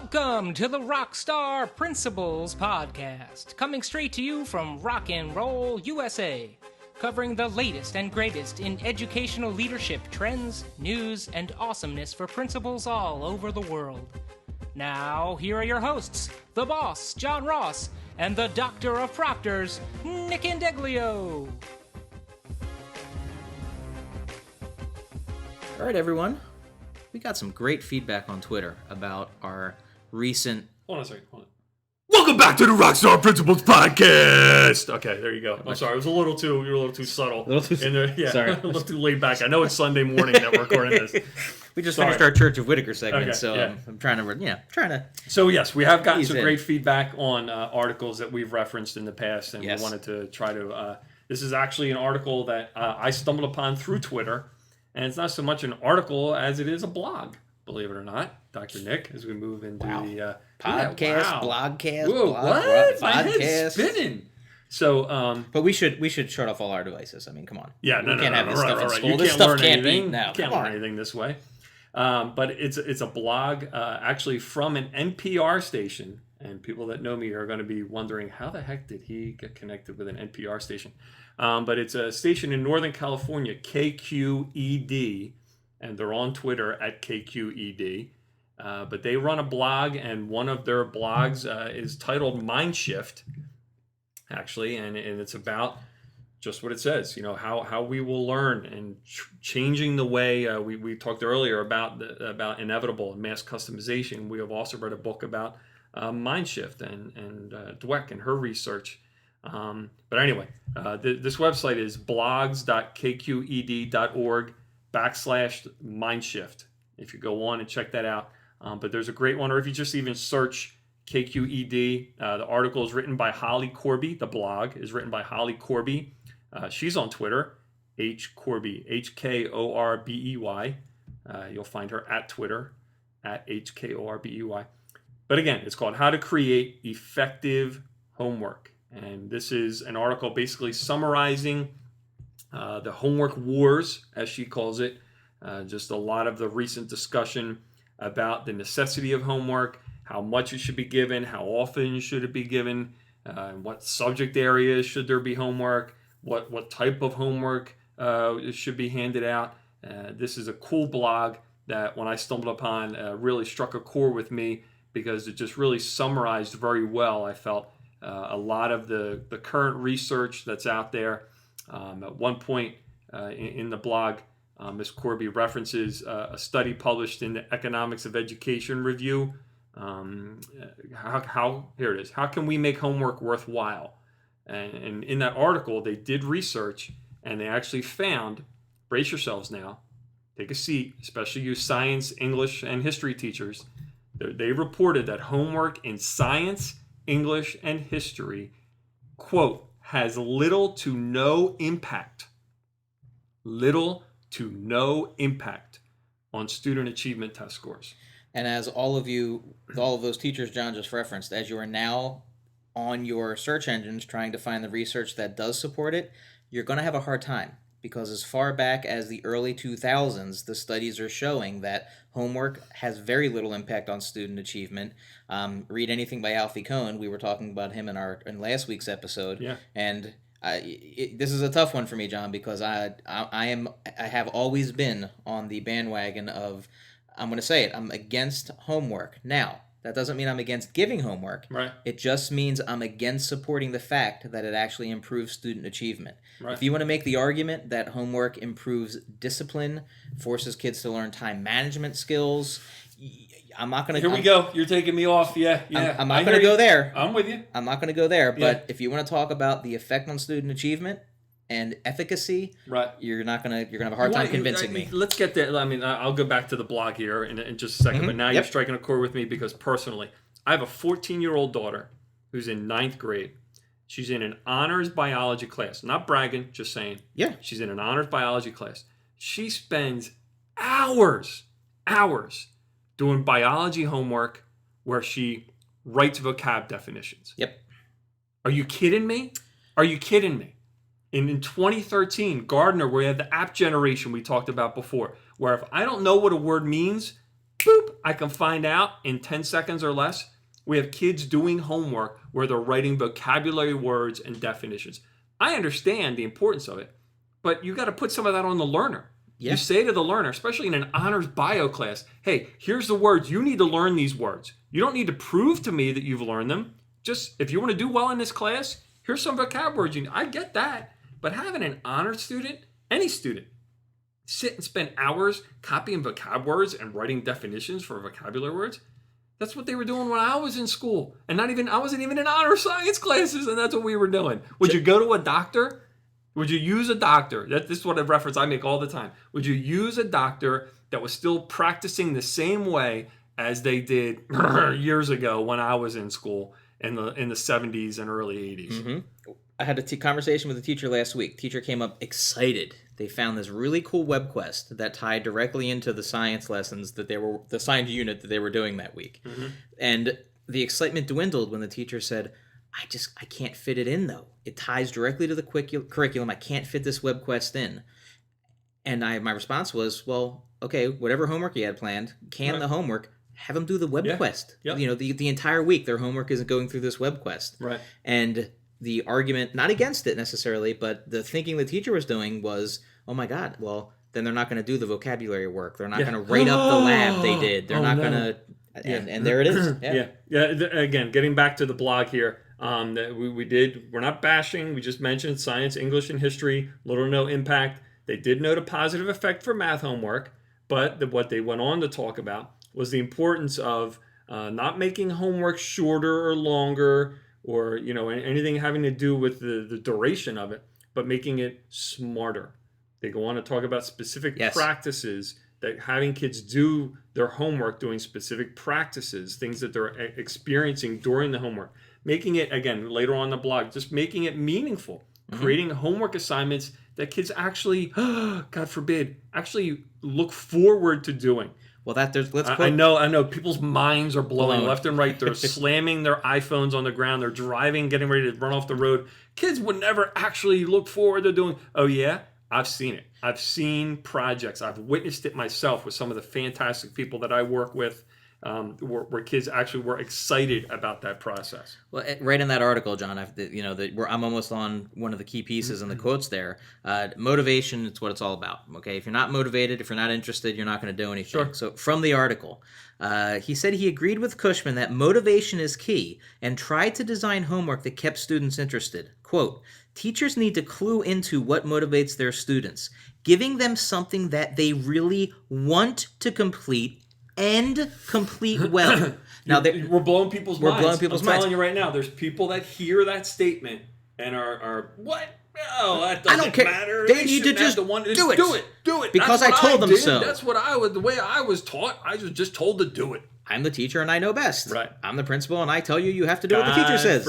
Welcome to the Rockstar Principles Podcast, coming straight to you from Rock and Roll, USA, covering the latest and greatest in educational leadership trends, news, and awesomeness for principals all over the world. Now, here are your hosts, the boss, John Ross, and the Doctor of Proctors, Nick Indeglio. All right, everyone. We got some great feedback on Twitter about our recent... Hold on a second. Welcome back to the Rockstar Principles Podcast. Okay, there you go. I'm sorry, it was you were a little too subtle. Sorry. A little too laid back. I know it's Sunday morning that we're recording this. We just finished our Church of Whitaker segment, Okay, so yeah. I'm trying to. So yes, we have gotten some in. great feedback on articles that we've referenced in the past, and Yes. we wanted to try to. This is actually an article that I stumbled upon through Twitter, and it's not so much an article as it is a blog. Believe it or not, Dr. Nick, as we move into the Podcast, wow. blogcast, Whoa, blog, what? My podcast. head's spinning. So, But we should shut off all our devices. I mean, come on. yeah, We can't have this stuff in right. school. You This can't stuff learn can't be anything. now. Can't Come learn on. anything this way. But it's a blog actually from an NPR station, and people that know me are going to be wondering how the heck did he get connected with an NPR station? But it's a station in Northern California, KQED, and they're on Twitter at KQED. But they run a blog, and one of their blogs is titled Mind Shift, actually, and it's about just what it says, how we will learn and changing the way we talked earlier about inevitable and mass customization. We have also read a book about Mind Shift and Dweck and her research. But anyway, this website is blogs.kqed.org/mindshift. If you go on and check that out. But there's a great one, or if you just even search KQED, the article is written by Holly Korbey. The blog is written by Holly Korbey. She's on Twitter, Korbey, HKORBEY. You'll find her at Twitter, at HKORBEY. But again, it's called How to Create Effective Homework. And this is an article basically summarizing the homework wars, as she calls it. Just a lot of the recent discussion about the necessity of homework, how much it should be given, how often should it be given, what subject areas should there be homework, what type of homework should be handed out. This is a cool blog that when I stumbled upon really struck a chord with me because it just really summarized very well, I felt, a lot of the current research that's out there. At one point in the blog, Ms. Korbey references a study published in the Economics of Education Review. Here it is. How can we make homework worthwhile? And in that article, they did research, and they actually found, brace yourselves now, take a seat, especially you science, English, and history teachers. They reported that homework in science, English, and history, quote, has little to no impact. Little to no impact on student achievement test scores. And as all of those teachers John just referenced, as you are now on your search engines trying to find the research that does support it, you're going to have a hard time. Because as far back as the early 2000s, the studies are showing that homework has very little impact on student achievement. Read anything by Alfie Kohn. We were talking about him in last week's episode. Yeah. And this is a tough one for me, John, because I have always been on the bandwagon of, I'm going to say it, I'm against homework. Now, that doesn't mean I'm against giving homework. Right. It just means I'm against supporting the fact that it actually improves student achievement. Right. If you want to make the argument that homework improves discipline, forces kids to learn time management skills, I'm not going to... Here we go. You're taking me off. Yeah. I'm not going to go there. I'm with you. I'm not going to go there. But Yeah. if you want to talk about the effect on student achievement and efficacy, right, you're going to have a hard time convincing me. Let's get there. I mean, I'll go back to the blog here in just a second. But now you're striking a chord with me because personally, I have a 14-year-old daughter who's in 9th grade. She's in an honors biology class. Not bragging, just saying. Yeah. She's in an honors biology class. She spends hours doing biology homework where she writes vocab definitions. Yep. Are you kidding me? In 2013, Gardner, where you had the app generation we talked about before, where if I don't know what a word means, boop, I can find out in 10 seconds or less. We have kids doing homework where they're writing vocabulary words and definitions. I understand the importance of it, but you got to put some of that on the learner. Yeah. You say to the learner, especially in an honors bio class, hey, here's the words. You need to learn these words. You don't need to prove to me that you've learned them. Just if you want to do well in this class, here's some vocab words. I get that. But having an honors student, any student, sit and spend hours copying vocab words and writing definitions for vocabulary words, that's what they were doing when I was in school. And I wasn't even in honor science classes, and that's what we were doing. Would you go to a doctor? Would you use a doctor? This is what a reference I make all the time. Would you use a doctor that was still practicing the same way as they did years ago when I was in school in the 70s and early 80s? Mm-hmm. I had a conversation with a teacher last week. Teacher came up excited. They found this really cool web quest that tied directly into the science lessons the science unit that they were doing that week. Mm-hmm. And the excitement dwindled when the teacher said, I can't fit it in though. It ties directly to the curriculum. I can't fit this web quest in. And my response was, well, okay, whatever homework you had planned, the homework, have them do the web quest. Yep. The entire week, their homework isn't going through this web quest. Right. And the argument, not against it necessarily, but the thinking the teacher was doing was, oh my God, well, then they're not going to do the vocabulary work. They're not going to write up the lab they did. They're not going to, and there it is. Yeah. Again, getting back to the blog here, that we're not bashing. We just mentioned science, English, and history, little or no impact. They did note a positive effect for math homework, but what they went on to talk about was the importance of not making homework shorter or longer, or anything having to do with the duration of it, but making it smarter. They go on to talk about specific practices, that having kids do their homework, doing specific practices, things that they're experiencing during the homework, making it, again, later on in the blog, just making it meaningful, creating homework assignments that kids actually, God forbid, actually look forward to doing. Well, I know. People's minds are blowing left and right. They're slamming their iPhones on the ground. They're driving, getting ready to run off the road. Kids would never actually look forward to doing. Oh yeah, I've seen it. I've seen projects. I've witnessed it myself with some of the fantastic people that I work with, where kids actually were excited about that process. Well, right in that article, John, I'm almost on one of the key pieces in the quotes there. Motivation, it's what it's all about. Okay, if you're not motivated, if you're not interested, you're not going to do anything. Sure. So from the article, he said he agreed with Cushman that motivation is key and tried to design homework that kept students interested. Quote, teachers need to clue into what motivates their students, giving them something that they really want to complete and complete well. Now we're blowing people's minds. I'm telling you right now, there's people that hear that statement and are what? No, that doesn't matter. They need to just do it. Do it. Because I told them so. That's what the way I was taught. I was just told to do it. I'm the teacher and I know best. Right. I'm the principal and I tell you have to do what the teacher says.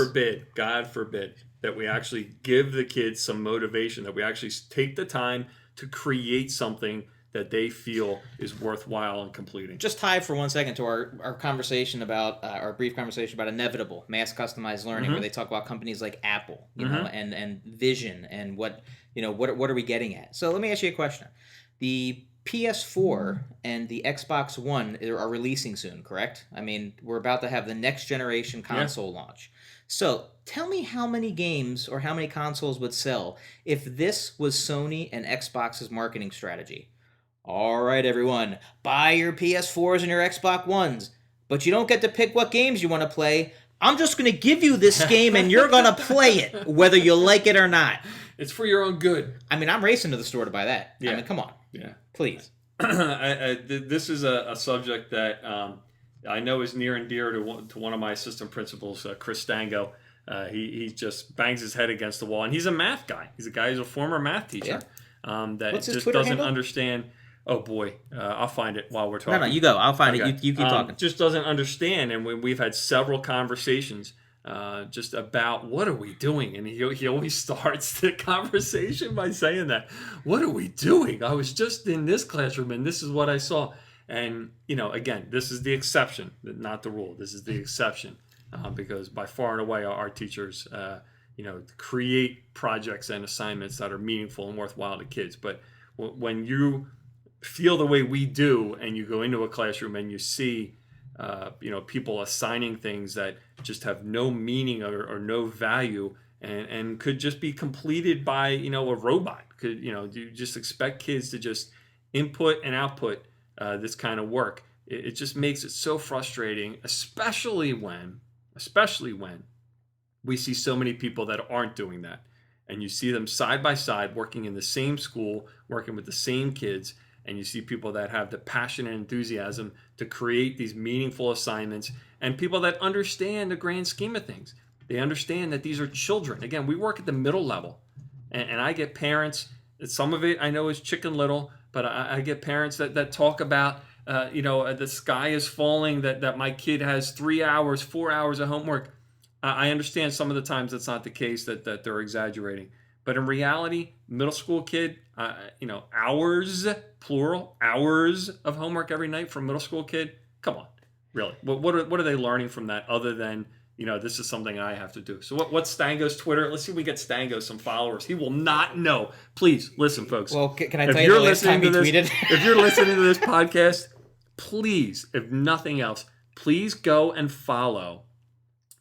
God forbid that we actually give the kids some motivation, that we actually take the time to create something that they feel is worthwhile in completing. Just tie for 1 second to our conversation about our brief conversation about inevitable mass customized learning, where they talk about companies like Apple, you know, and Vision, and what are we getting at? So let me ask you a question. The PS4 and the Xbox One are releasing soon, correct? I mean, we're about to have the next generation console launch. So tell me how many games or how many consoles would sell if this was Sony and Xbox's marketing strategy. All right, everyone, buy your PS4s and your Xbox Ones, but you don't get to pick what games you want to play. I'm just going to give you this game and you're going to play it, whether you like it or not. It's for your own good. I mean, I'm racing to the store to buy that. Yeah. I mean, come on. Yeah. Please. This is a subject that I know is near and dear to one of my assistant principals, Chris Stango. He just bangs his head against the wall, and he's a math guy. He's a former math teacher that What's his just Twitter doesn't handle? understand. Oh boy, I'll find it while we're talking. No, you go. I'll find it. You keep talking. Just doesn't understand, and we've had several conversations just about what are we doing, and he always starts the conversation by saying that, what are we doing? I was just in this classroom, and this is what I saw. And again, this is the exception, not the rule. This is the exception, because by far and away our teachers, create projects and assignments that are meaningful and worthwhile to kids. But when you feel the way we do, and you go into a classroom and you see, people assigning things that just have no meaning or no value, and could just be completed by, a robot. Do you just expect kids to just input and output this kind of work? It just makes it so frustrating, especially when we see so many people that aren't doing that. And you see them side by side working in the same school, working with the same kids, and you see people that have the passion and enthusiasm to create these meaningful assignments, and people that understand the grand scheme of things. They understand that these are children. Again, we work at the middle level, and I get parents, some of it I know is Chicken Little, but I get parents that talk about, the sky is falling, that my kid has 3 hours, 4 hours of homework. I understand some of the times that's not the case, that they're exaggerating. But in reality, middle school kid, hours, plural, hours of homework every night for a middle school kid. Come on, really? What are they learning from that other than, this is something I have to do? So what's Stango's Twitter? Let's see if we get Stango some followers. He will not know. Please listen, folks. Well, can I tell you the last time he tweeted? If you're listening to this podcast, please, if nothing else, please go and follow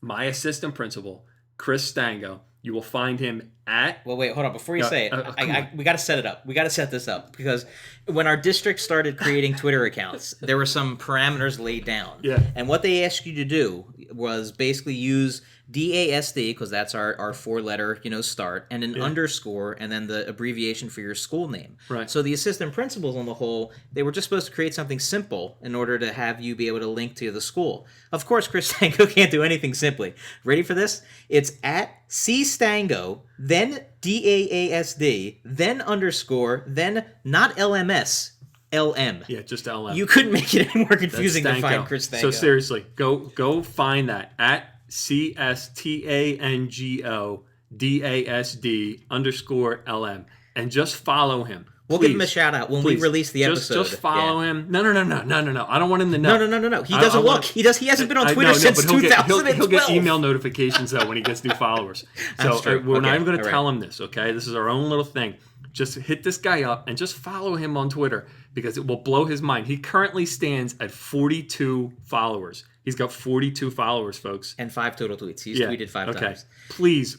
my assistant principal, Chris Stango. You will find him at... Well, wait, hold on. Before you say it, we got to set it up. We got to set this up, because when our district started creating Twitter accounts, there were some parameters laid down. Yeah. And what they asked you to do was basically use DASD, because that's our 4-letter, start, and an underscore, and then the abbreviation for your school name. Right. So the assistant principals on the whole, they were just supposed to create something simple in order to have you be able to link to the school. Of course, Chris Stango can't do anything simply. Ready for this? It's at cstango, then DAASD, then underscore, then not LMS, LM. Yeah, just LM. You couldn't make it any more confusing to find Chris Stango. So seriously, go find that at CSTANGO DASD underscore LM, and just follow him. We'll give him a shout out when we release the episode. Just follow him. No. I don't want him to know. No. He doesn't look. He hasn't been on Twitter since 2012. He'll get email notifications though when he gets new followers. So we're not even going to tell him this. Okay, this is our own little thing. Just hit this guy up and just follow him on Twitter, because it will blow his mind. He currently stands at 42 followers. He's got 42 followers, folks. And 5 total tweets. He's tweeted 5 times. Please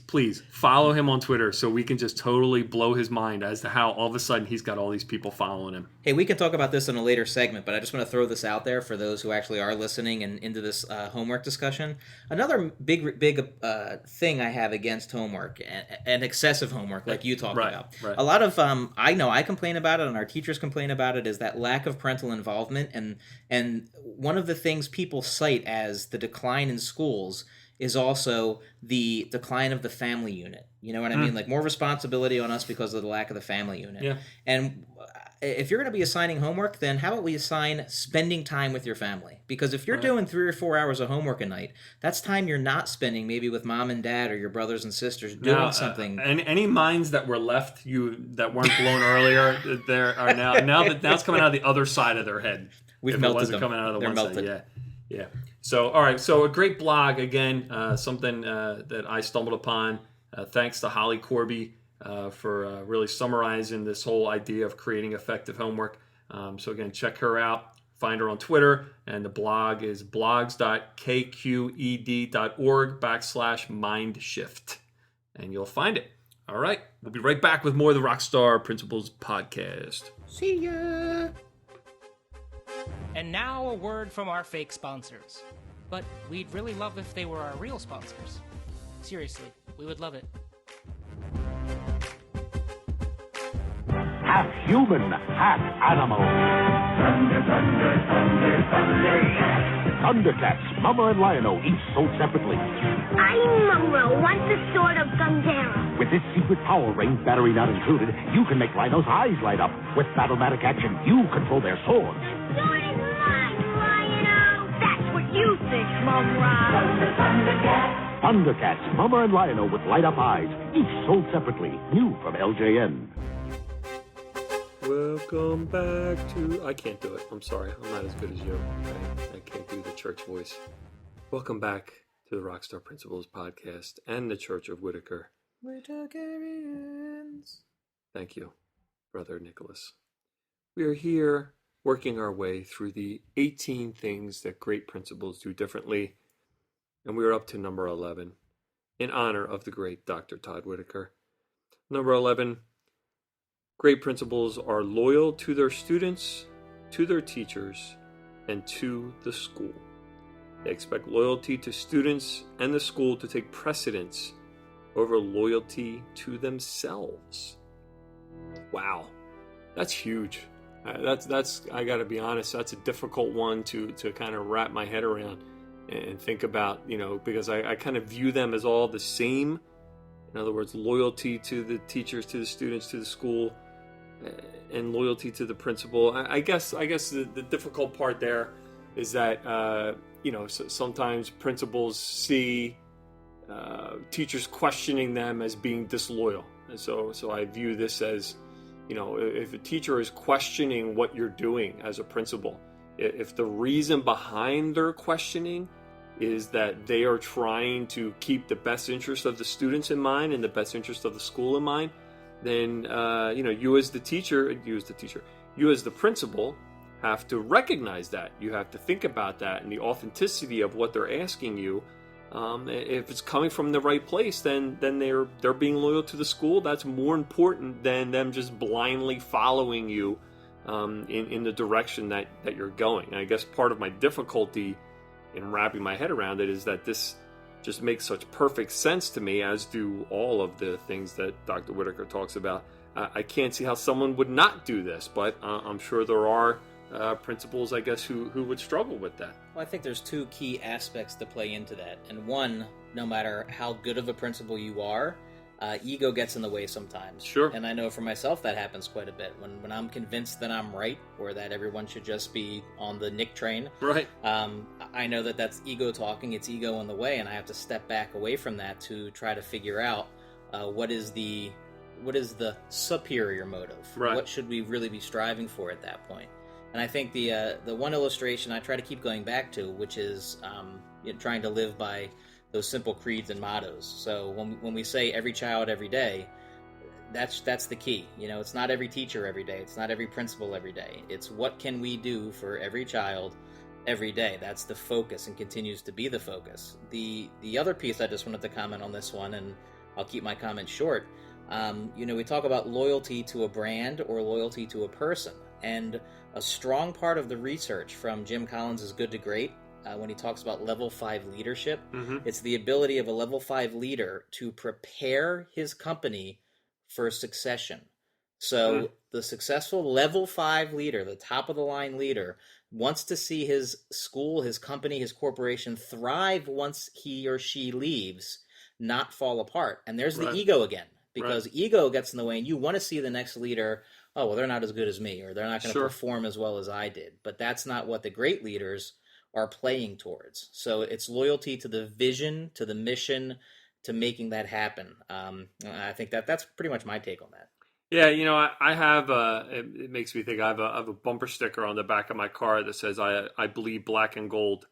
follow him on Twitter so we can just totally blow his mind as to how all of a sudden he's got all these people following him. Hey, we can talk about this in a later segment, but I just want to throw this out there for those who actually are listening and into this homework discussion. Another big thing I have against homework and excessive homework, like you talked about. Right. A lot of, I know I complain about it and our teachers complain about it, is that lack of parental involvement. And one of the things people cite as the decline in schools is also the decline of the family unit. You know what I mean? Like more responsibility on us because of the lack of the family unit. Yeah. And if you're going to be assigning homework, then how about we assign spending time with your family? Because if you're doing 3 or 4 hours of homework a night, that's time you're not spending maybe with mom and dad or your brothers and sisters doing something. And any minds that were left that weren't blown earlier, there are now it's coming out of the other side of their head. We've if melted it wasn't them. coming out of the They're one melted. side. Yeah. So, all right. So a great blog, again, something that I stumbled upon. Thanks to Holly Korbey for really summarizing this whole idea of creating effective homework. So again, check her out. Find her on Twitter. And the blog is blogs.kqed.org/mindshift. And you'll find it. All right. We'll be right back with more of the Rockstar Principles podcast. See ya! And now a word from our fake sponsors. But we'd really love if they were our real sponsors. Seriously, we would love it. Half human, half animal. Thunder, thunder, thunder, thunder, yes. Thundercats, Mama and Lion-O, each sold separately. I'm Mumro, want the sword of Gungera. With this secret power ring, battery not included, you can make Rhino's eyes light up. With Battlematic action, you control their swords. Sword is mine, Lion-O. That's what you think, Mumra. Thundercats. Thundercats, Mama and Lion-O with light-up eyes, each sold separately. New from LJN. Welcome back to... I can't do it. I'm sorry. I'm not as good as you. I can't do the church voice. Welcome back to the Rockstar Principles podcast and the Church of Whitaker. Whitakerians. Thank you, Brother Nicholas. We are here working our way through the 18 things that great principals do differently, and we are up to number 11, in honor of the great Dr. Todd Whitaker. Number 11, great principals are loyal to their students, to their teachers, and to the school. They expect loyalty to students and the school to take precedence over loyalty to themselves. Wow, that's huge. That's I got to be honest, that's a difficult one to kind of wrap my head around and think about, because I kind of view them as all the same. In other words, loyalty to the teachers, to the students, to the school, and loyalty to the principal. I guess the difficult part there is that sometimes principals see teachers questioning them as being disloyal, and so I view this as, if a teacher is questioning what you're doing as a principal, if the reason behind their questioning is that they are trying to keep the best interest of the students in mind and the best interest of the school in mind, then you as the principal have to recognize that. You have to think about that and the authenticity of what they're asking you. If it's coming from the right place, then they're being loyal to the school. That's more important than them just blindly following you in the direction that you're going. And I guess part of my difficulty in wrapping my head around it is that this just makes such perfect sense to me, as do all of the things that Dr. Whitaker talks about. I can't see how someone would not do this, but I'm sure there are principals, I guess, who would struggle with that. Well, I think there's two key aspects to play into that. And one, no matter how good of a principal you are, ego gets in the way sometimes. Sure. And I know for myself that happens quite a bit. When I'm convinced that I'm right, or that everyone should just be on the Nick train, right? I know that that's ego talking. It's ego in the way, and I have to step back away from that to try to figure out what is the superior motive. Right. What should we really be striving for at that point? And I think the one illustration I try to keep going back to, which is trying to live by those simple creeds and mottos. So when we say every child every day, that's the key. It's not every teacher every day. It's not every principal every day. It's what can we do for every child every day. That's the focus and continues to be the focus. The other piece I just wanted to comment on this one, and I'll keep my comment short. We talk about loyalty to a brand or loyalty to a person. And a strong part of the research from Jim Collins' Good to Great, when he talks about level 5 leadership, it's the ability of a level 5 leader to prepare his company for succession. So the successful level 5 leader, the top of the line leader, wants to see his school, his company, his corporation thrive once he or she leaves, not fall apart. And there's the ego again, because ego gets in the way, and you want to see the next leader, oh, well, they're not as good as me, or they're not going to perform as well as I did. But that's not what the great leaders are playing towards. So it's loyalty to the vision, to the mission, to making that happen. I think that's pretty much my take on that. Yeah, I have, it makes me think, I have a bumper sticker on the back of my car that says, I bleed black and gold.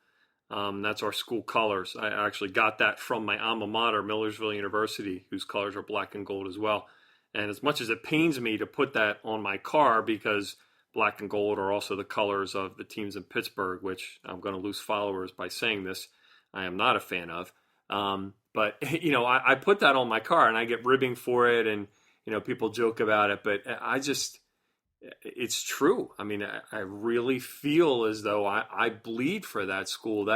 That's our school colors. I actually got that from my alma mater, Millersville University, whose colors are black and gold as well. And as much as it pains me to put that on my car, because black and gold are also the colors of the teams in Pittsburgh, which I'm going to lose followers by saying this, I am not a fan of. But, I put that on my car and I get ribbing for it, and, people joke about it, but it's true. I mean, I really feel as though I bleed for that school.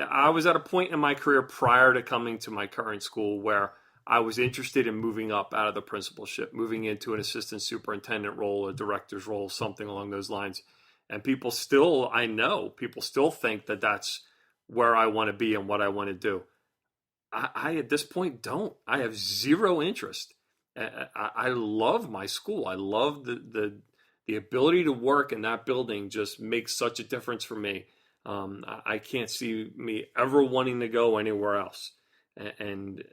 I was at a point in my career prior to coming to my current school where I was interested in moving up out of the principalship, moving into an assistant superintendent role, a director's role, something along those lines. And people still think that that's where I want to be and what I want to do. I at this point don't. I have zero interest. I love my school. I love the ability to work in that building. Just makes such a difference for me. I can't see me ever wanting to go anywhere else. And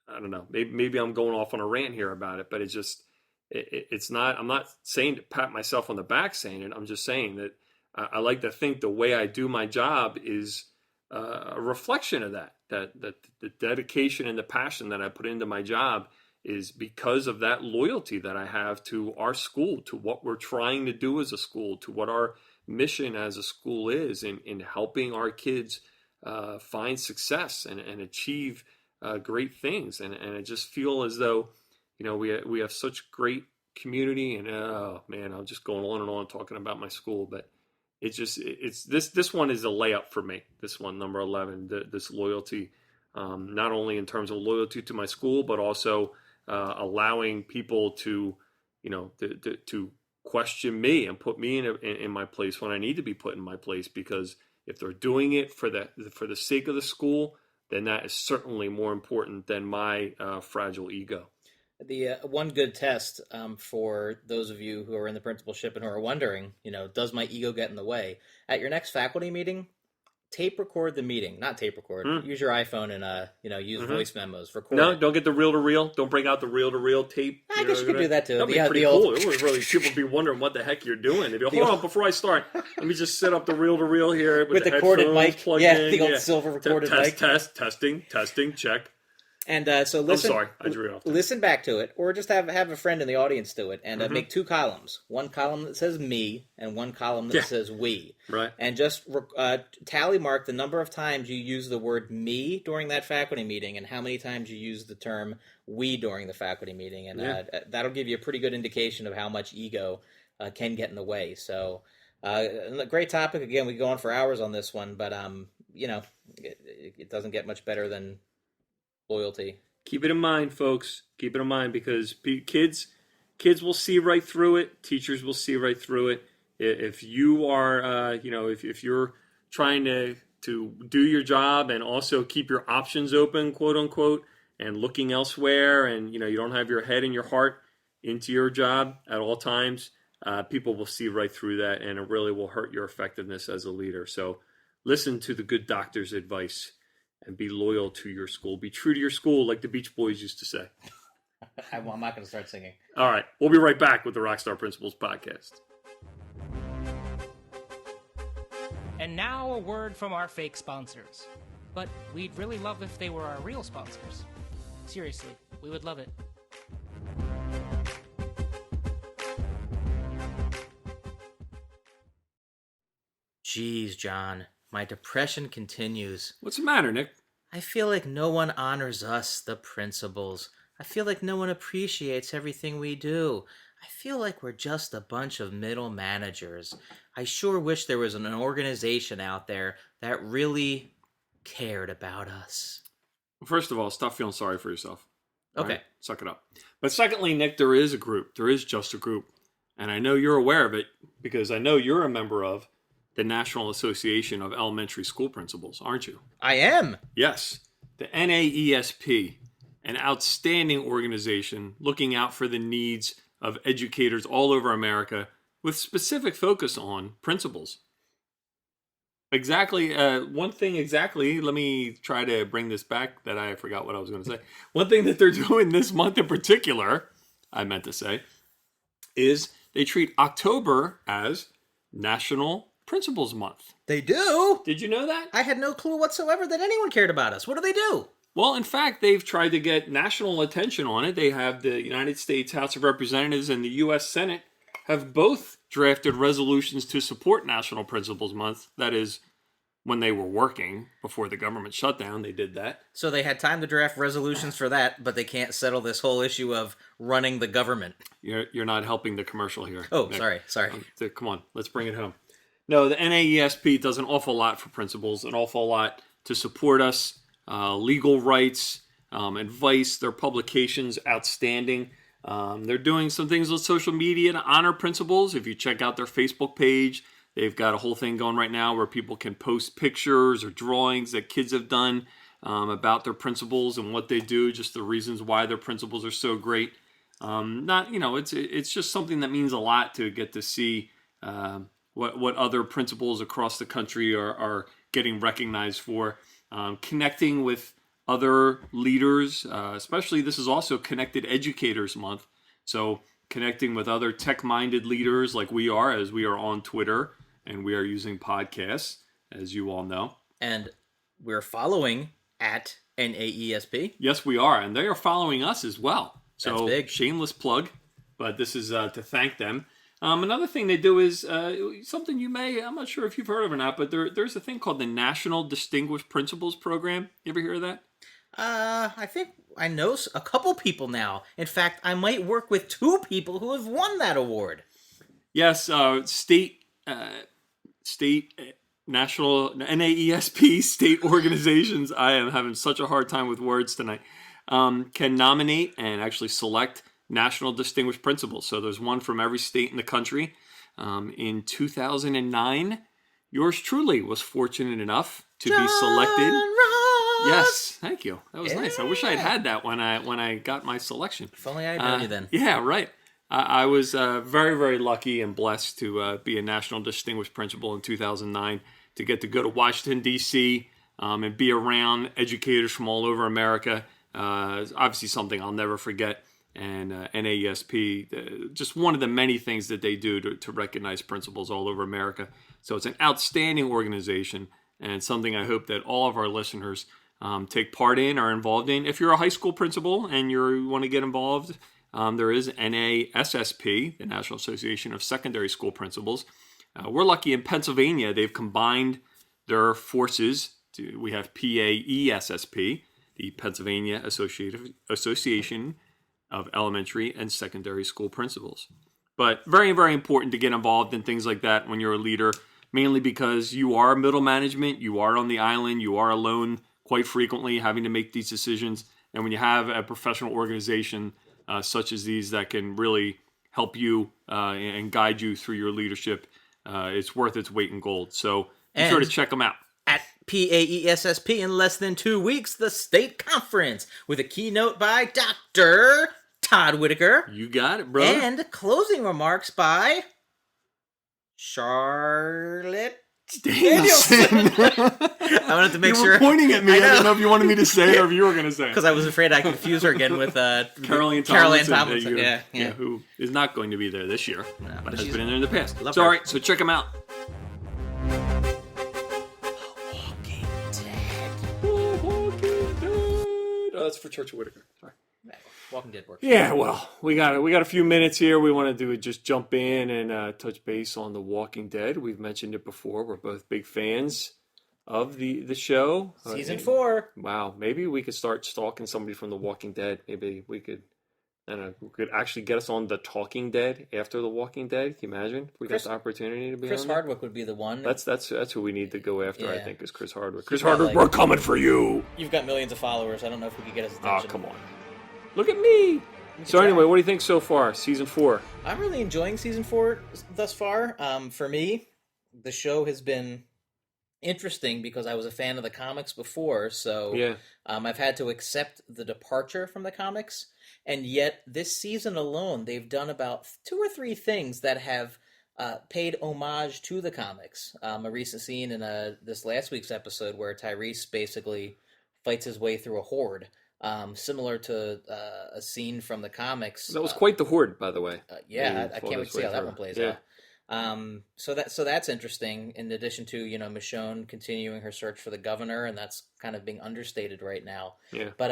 I don't know, maybe I'm going off on a rant here about it, but it's not, I'm not saying to pat myself on the back saying it. I'm just saying that I like to think the way I do my job is a reflection of that the dedication and the passion that I put into my job is because of that loyalty that I have to our school, to what we're trying to do as a school, to what our mission as a school is in helping our kids find success and achieve great things. And I just feel as though, we have such great community, and oh man, I'm just going on and on talking about my school, but it's this one is a layup for me. This one, number 11, this loyalty, not only in terms of loyalty to my school, but also allowing people to question me and put me in my place when I need to be put in my place. Because if they're doing it for the sake of the school, then that is certainly more important than my fragile ego. The one good test for those of you who are in the principalship and who are wondering, does my ego get in the way? At your next faculty meeting, tape record the meeting. Not tape record. Use your iPhone and use voice memos. Record. No, it. don't get the reel-to-reel. Don't bring out the reel-to-reel tape. I guess you could do that too. That'd be pretty cool. It was really, people would be wondering what the heck you're doing. If you hold on, before I start, let me just set up the reel-to-reel here with the corded mic. plugged Yeah, in. the old silver recorded mic. Testing, check. And so listen. I'm sorry, I drew it off. Listen back to it, or just have a friend in the audience do it, and make 2 columns. One column that says me, and one column that says we. Right. And just tally mark the number of times you use the word me during that faculty meeting, and how many times you use the term we during the faculty meeting, and that'll give you a pretty good indication of how much ego can get in the way. So, great topic. Again, we go on for hours on this one, but it doesn't get much better than loyalty. Keep it in mind, folks. Keep it in mind, because kids will see right through it. Teachers will see right through it. If you are, if you're trying to do your job and also keep your options open, quote unquote, and looking elsewhere, and you don't have your head and your heart into your job at all times, people will see right through that, and it really will hurt your effectiveness as a leader. So listen to the good doctor's advice and be loyal to your school. Be true to your school, like the Beach Boys used to say. I'm not going to start singing. All right. We'll be right back with the Rockstar Principals podcast. And now a word from our fake sponsors. But we'd really love if they were our real sponsors. Seriously, we would love it. Jeez, John. My depression continues. What's the matter, Nick? I feel like no one honors us, the principals. I feel like no one appreciates everything we do. I feel like we're just a bunch of middle managers. I sure wish there was an organization out there that really cared about us. First of all, stop feeling sorry for yourself. Okay. Right? Suck it up. But secondly, Nick, there is a group. There is just a group. And I know you're aware of it because I know you're a member of the National Association of Elementary School Principals, aren't you? I am. Yes. The NAESP, an outstanding organization looking out for the needs of educators all over America with specific focus on principals. Exactly. One thing exactly, let me try to bring this back that I forgot what I was going to say. One thing that they're doing this month in particular, I meant to say, is they treat October as National Principals Month. They do? Did you know that? I had no clue whatsoever that anyone cared about us. What do they do? Well, in fact, they've tried to get national attention on it. They have the United States House of Representatives and the U.S. Senate have both drafted resolutions to support National Principals Month. That is, when they were working before the government shutdown, they did that. So they had time to draft resolutions for that, but they can't settle this whole issue of running the government. You're not helping the commercial here. Oh, Nick. sorry. Come on, let's bring it home. No, the NAESP does an awful lot for principals, an awful lot to support us, legal rights, advice. Their publications, outstanding. They're doing some things with social media to honor principals. If you check out their Facebook page, they've got a whole thing going right now where people can post pictures or drawings that kids have done about their principals and what they do, just the reasons why their principals are so great. It's just something that means a lot to get to see what other principals across the country are getting recognized for. Connecting with other leaders, especially this is also Connected Educators Month. So connecting with other tech-minded leaders like we are, as we are on Twitter and we are using podcasts, as you all know. And we're following at NAESP. Yes, we are. And they are following us as well. So That's big. Shameless plug, but this is to thank them. Another thing they do is something I'm not sure if you've heard of or not, but there's a thing called the National Distinguished Principals Program. You ever hear of that? I think I know a couple people now. In fact, I might work with 2 people who have won that award. Yes, state, national, NAESP, state organizations. I am having such a hard time with words tonight. Can nominate and actually select National Distinguished Principals. So there's one from every state in the country. In 2009, yours truly was fortunate enough to be selected. Ross! Yes, thank you. That was nice. I wish I had that when I got my selection. If only I had known you then. Yeah, right. I was very, very lucky and blessed to be a National Distinguished Principal in 2009, to get to go to Washington, D.C., and be around educators from all over America. Obviously something I'll never forget. And NAESP, just one of the many things that they do to recognize principals all over America. So it's an outstanding organization, and something I hope that all of our listeners take part in, are involved in. If you're a high school principal and you want to get involved, there is NASSP, the National Association of Secondary School Principals. We're lucky in Pennsylvania, they've combined their forces. We have PAESSP, the Pennsylvania Association of Elementary and Secondary School Principals. But very, very important to get involved in things like that when you're a leader, mainly because you are middle management, you are on the island, you are alone quite frequently having to make these decisions. And when you have a professional organization such as these that can really help you and guide you through your leadership, it's worth its weight in gold. So be sure to check them out. At PAESSP in less than 2 weeks, the state conference with a keynote by Dr. Todd Whitaker. You got it, brother. And closing remarks by Charlotte Danielson. I wanted to make you sure. were pointing at me. I didn't know if you wanted me to say it or if you were going to say it. Because I was afraid I confuse her again with Caroline Tomlinson. Yeah, who is not going to be there this year, but has been in there in the past. Love So, her. all right, so check them out. Oh, that's for Church of Whitaker. Sorry. Walking Dead works. Yeah, well, we got a few minutes here. We want to do just jump in and touch base on The Walking Dead. We've mentioned it before. We're both big fans of the show. Season 4. Wow, maybe we could start stalking somebody from The Walking Dead. Maybe we could, I don't know, we could actually get us on The Talking Dead after The Walking Dead. Can you imagine if we got the opportunity to be Chris on there? Hardwick would be the one. That's who we need to go after, I think, is Chris Hardwick. Chris got, Hardwick, like- we're coming for you. You've got millions of followers. I don't know if we could get his Oh, attention. come on. Look at me. So try. anyway, what do you think so far? Season 4. I'm really enjoying season 4 thus far. For me, the show has been interesting because I was a fan of the comics before, so Yeah. I've had to accept the departure from the comics, and yet this season alone, they've done about 2 or 3 things that have paid homage to the comics. A recent scene in this last week's episode where Tyrese basically fights his way through a horde. Similar to a scene from the comics. That was quite the horde, by the way. Yeah, He I fought can't wait his to see way how that through. one plays Yeah. out. So that's interesting. In addition to Michonne continuing her search for the governor, and that's kind of being understated right now. Yeah. But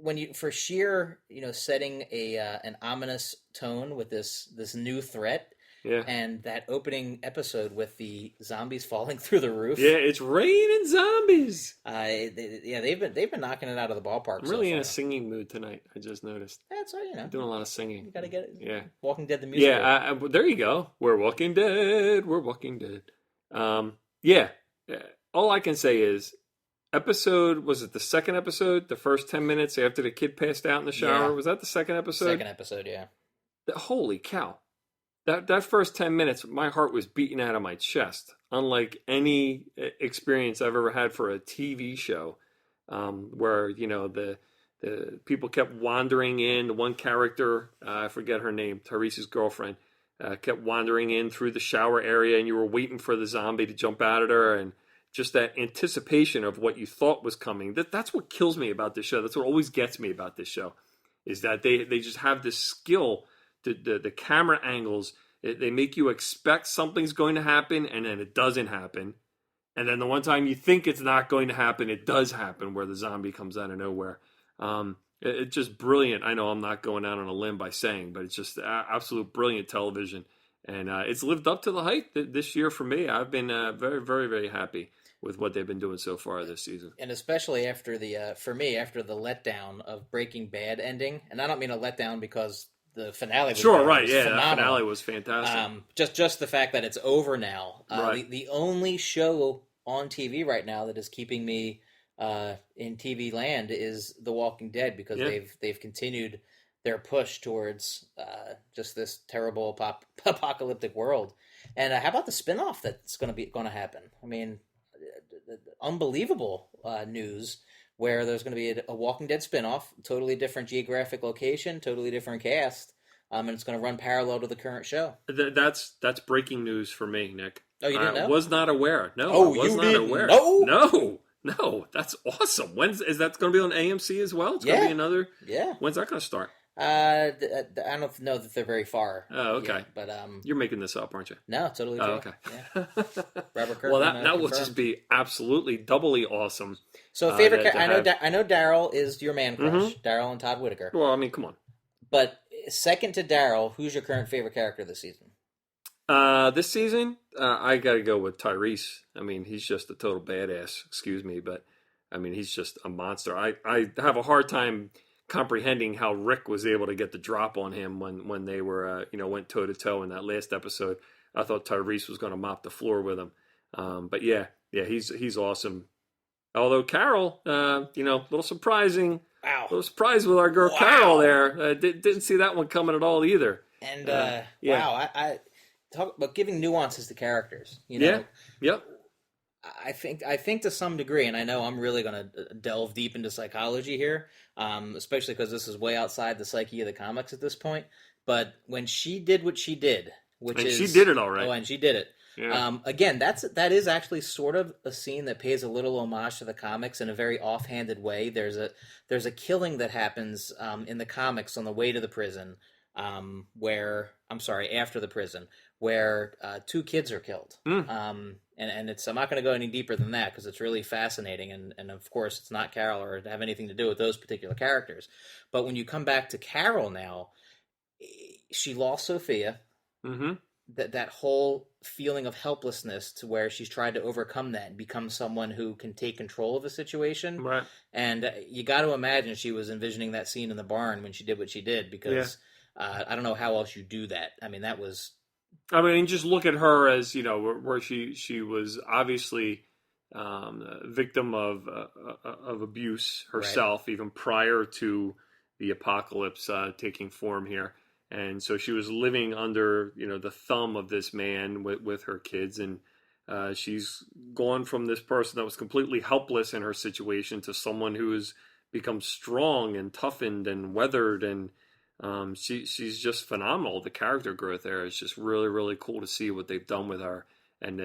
when you for sheer setting an ominous tone with this new threat. Yeah. And that opening episode with the zombies falling through the roof. Yeah, it's raining zombies. They've been knocking it out of the ballpark. I'm really so in far. a singing mood tonight. I just noticed. That's right. I'm doing a lot of singing. You gotta get it. Yeah. Walking Dead the musical. Yeah, there you go. We're Walking Dead. We're Walking Dead. Yeah. All I can say is, was it the second episode? The first 10 minutes after the kid passed out in the shower? Yeah. Was that the second episode? Second episode, yeah. Holy cow. That first 10 minutes, my heart was beating out of my chest. Unlike any experience I've ever had for a TV show, where, the people kept wandering in. The one character, I forget her name, Tyrese's girlfriend, kept wandering in through the shower area, and you were waiting for the zombie to jump out at her, and just that anticipation of what you thought was coming. That's what kills me about this show. That's what always gets me about this show, is that they just have this skill. The camera angles, they make you expect something's going to happen, and then it doesn't happen. And then the one time you think it's not going to happen, it does happen, where the zombie comes out of nowhere. It's just brilliant. I know I'm not going out on a limb by saying, but it's just absolute brilliant television. And it's lived up to the hype this year for me. I've been very, very, very happy with what they've been doing so far this season. And especially after for me, after the letdown of Breaking Bad ending. And I don't mean a letdown because the finale was Sure, right. was Yeah, phenomenal. that finale was fantastic. Just the fact that it's over now. Right. The only show on TV right now that is keeping me in TV land is The Walking Dead, because they've continued their push towards just this terrible apocalyptic world. And how about the spinoff that's going to happen? I mean, unbelievable news where there's going to be a Walking Dead spinoff, totally different geographic location, totally different cast, and it's going to run parallel to the current show. That's breaking news for me, Nick. Oh, you didn't know? I was not aware. No, Oh, I was you not didn't aware. know? No, that's awesome. Is that going to be on AMC as well? It's going to be another. Yeah. When's that going to start? I don't know that they're very far. Oh, okay. Yet, but you're making this up, aren't you? no, totally true. Oh, okay. Yeah. Robert Kirkman, Well, that will confirmed. just be absolutely doubly awesome. So favorite. to I know. have- I know Daryl is your man crush. Daryl and Todd Whitaker. Well, I mean, come on. But second to Daryl, who's your current favorite character this season? This season, I got to go with Tyrese. I mean, he's just a total badass. Excuse me, but I mean, he's just a monster. I have a hard time comprehending how Rick was able to get the drop on him when they were went toe to toe in that last episode. I thought Tyrese was going to mop the floor with him. But yeah, he's awesome. Although Carol, a little surprising. Wow. A little surprised with our girl Wow. Carol there. Didn't see that one coming at all either. And yeah. wow, I talk about giving nuances to characters. You know, Yeah. Yep. I think to some degree, and I know I'm really going to delve deep into psychology here, especially because this is way outside the psyche of the comics at this point. But when she did what she did, She did it all right. Oh, and she did it. Yeah. Again, that is actually sort of a scene that pays a little homage to the comics in a very offhanded way. There's a killing that happens in the comics on the way to the prison, after the prison, where two kids are killed. And it's, I'm not going to go any deeper than that because it's really fascinating. And of course, it's not Carol or have anything to do with those particular characters. But when you come back to Carol now, she lost Sophia. Mm-hmm. That whole feeling of helplessness to where she's tried to overcome that and become someone who can take control of a situation. Right. And you got to imagine she was envisioning that scene in the barn when she did what she did, because I don't know how else you do that. I mean, that was... I mean, just look at her as, where she was obviously a victim of abuse herself, even prior to the apocalypse taking form here. And so she was living under, the thumb of this man with her kids. And she's gone from this person that was completely helpless in her situation to someone who has become strong and toughened and weathered. And she's just phenomenal. The character growth there is just really, really cool to see what they've done with her. And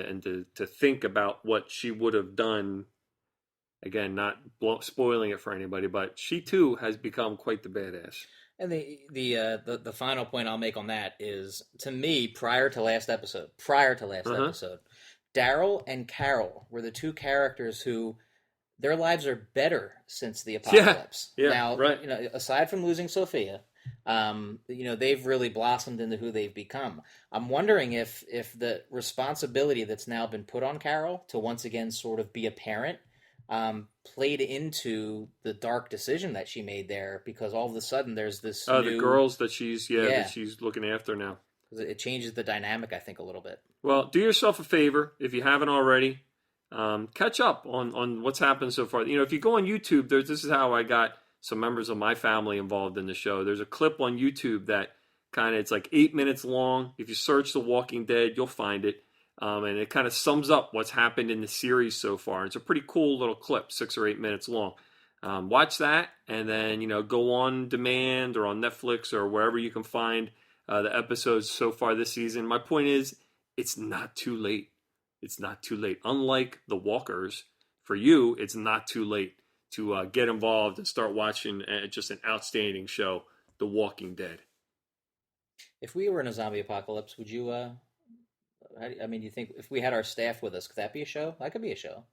to think about what she would have done. Again, not spoiling it for anybody, but she too has become quite the badass. And the final point I'll make on that is, to me, prior to last episode, Daryl and Carol were the two characters who their lives are better since the apocalypse. Yeah, now, right. Aside from losing Sophia, they've really blossomed into who they've become. I'm wondering if the responsibility that's now been put on Carol to once again sort of be a parent played into the dark decision that she made there, because all of a sudden there's this the girls that she's that she's looking after now. It changes the dynamic, I think, a little bit. Well, do yourself a favor if you haven't already. Catch up on what's happened so far. If you go on YouTube, this is how I got some members of my family involved in the show. There's a clip on YouTube that it's like 8 minutes long. If you search The Walking Dead, you'll find it. And it kind of sums up what's happened in the series so far. It's a pretty cool little clip, 6 or 8 minutes long. Watch that, and then go on demand or on Netflix or wherever you can find the episodes so far this season. My point is, it's not too late. It's not too late. Unlike The Walkers, for you, it's not too late to get involved and start watching just an outstanding show, The Walking Dead. If we were in a zombie apocalypse, would you... do you think if we had our staff with us, could that be a show? That could be a show.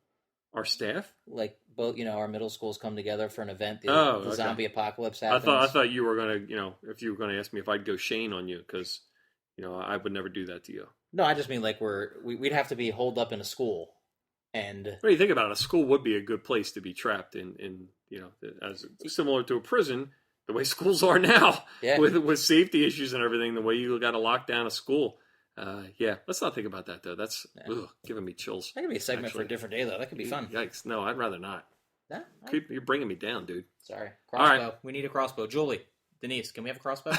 Our staff? Like both, our middle schools come together for an event. The Okay. zombie apocalypse happens. I thought you were gonna, if you were gonna ask me if I'd go Shane on you, because I would never do that to you. No, I just mean like we'd have to be holed up in a school, and What do you think about it? A school would be a good place to be trapped in as similar to a prison, the way schools are now, with safety issues and everything. The way you got to lock down a school. Let's not think about that though. That's giving me chills. That could be a segment for a different day though. That could be fun. Yikes! No, I'd rather not. Yeah, You're bringing me down, dude. Sorry. Crossbow. All right. We need a crossbow. Julie, Denise, can we have a crossbow?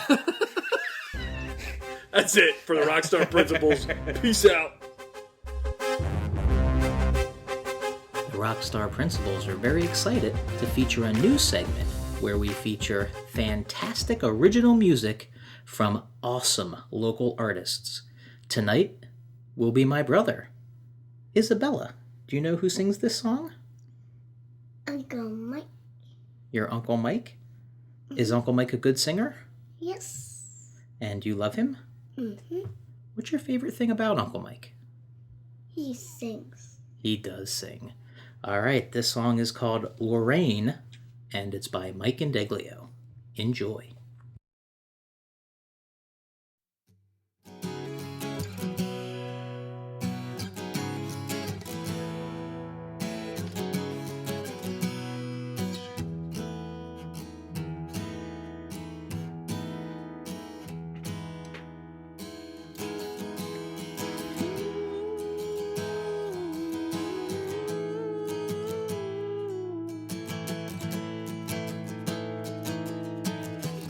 That's it for the Rockstar Principles. Peace out. The Rockstar Principles are very excited to feature a new segment where we feature fantastic original music from awesome local artists. Tonight will be my brother, Isabella. Do you know who sings this song? Uncle Mike. Your Uncle Mike? Is Uncle Mike a good singer? Yes. And you love him? Mm-hmm. What's your favorite thing about Uncle Mike? He sings. He does sing. All right, this song is called Lorraine, and it's by Mike and Deglio. Enjoy.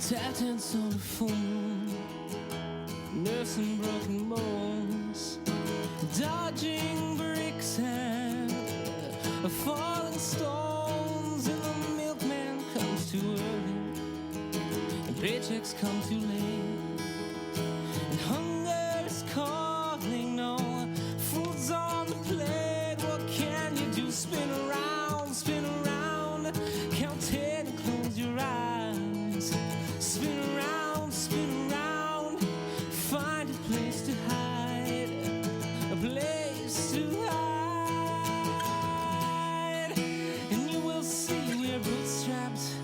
Tap dance on the phone, nursing broken bones, dodging bricks and falling stones, and the milkman comes too early, and paychecks come too late, and hunger is calling, no food's on the plate. What can you do? Spin around, count 10 and close your eyes. Spin around, find a place to hide, a place to hide. And you will see we're bootstrapped,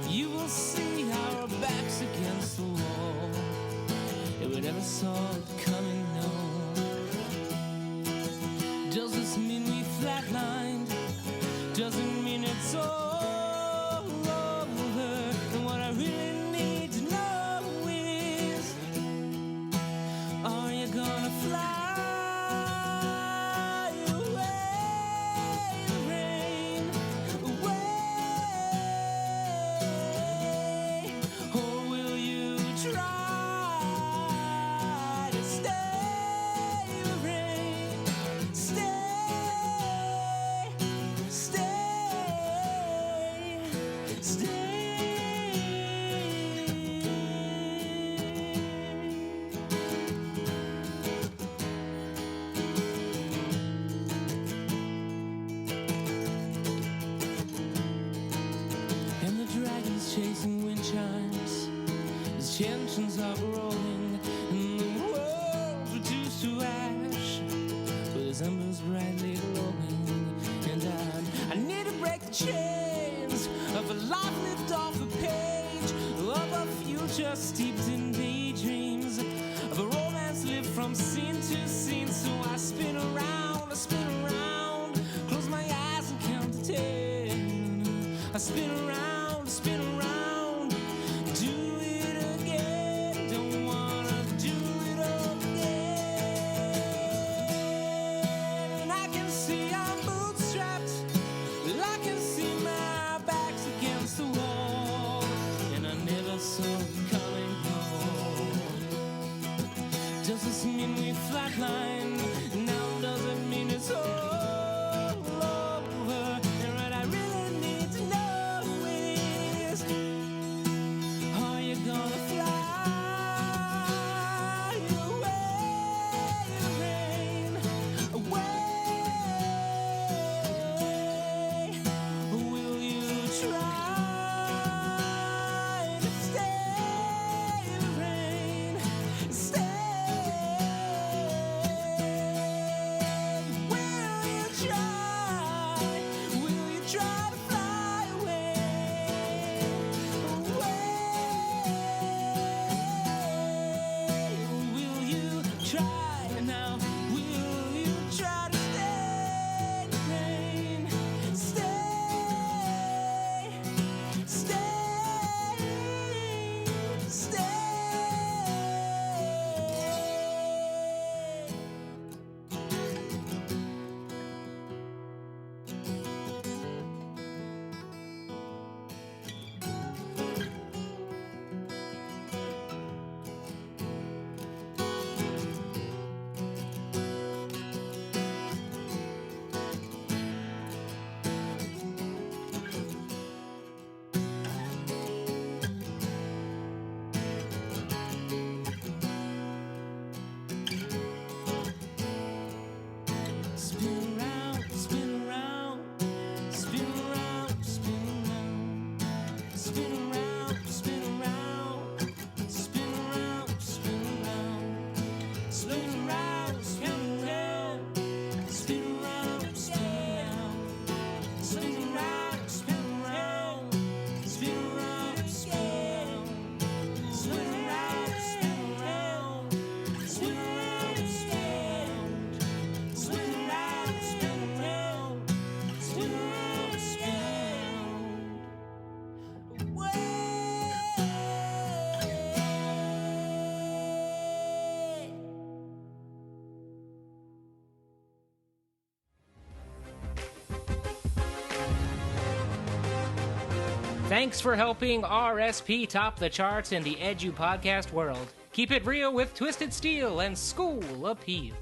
you will see our backs against the wall. If we never saw it coming, no. Does this mean we flatlined? Doesn't mean it's all over. And what I really need to know is, are you gonna fly away the rain, away, or will you try to stay the rain, stay, stay. And the dragons chasing wind chimes, as tensions are growing, and the world's reduced to ash, with its embers brightly glowing. And I need to break the chains of a life lived off a page, of a future steeped in daydreams, of a romance lived from scene to scene. So I spin around, close my eyes and count to 10. I spin around, do it again. Don't wanna do it again. And I can see I'm bootstrapped, well, I can see my back's against the wall, and I never saw it coming home. Does this mean we flatline? Now does it mean it's all over? And what I really need to know is, try now? Will you try to stay in the rain? Stay, stay, stay. Spin around, spin around, spin around, spin around, spin around, spin around, spin around, spin around, spin around, spin around, spin around, spin around, spin around, spin around, spin around, spin around, spin around, spin around, spin around, spin around. Spin around, spin around, spin around, spin around. Way. Thanks for helping RSP top the charts in the Edu podcast world. Keep it real with Twisted Steel and School Appeal.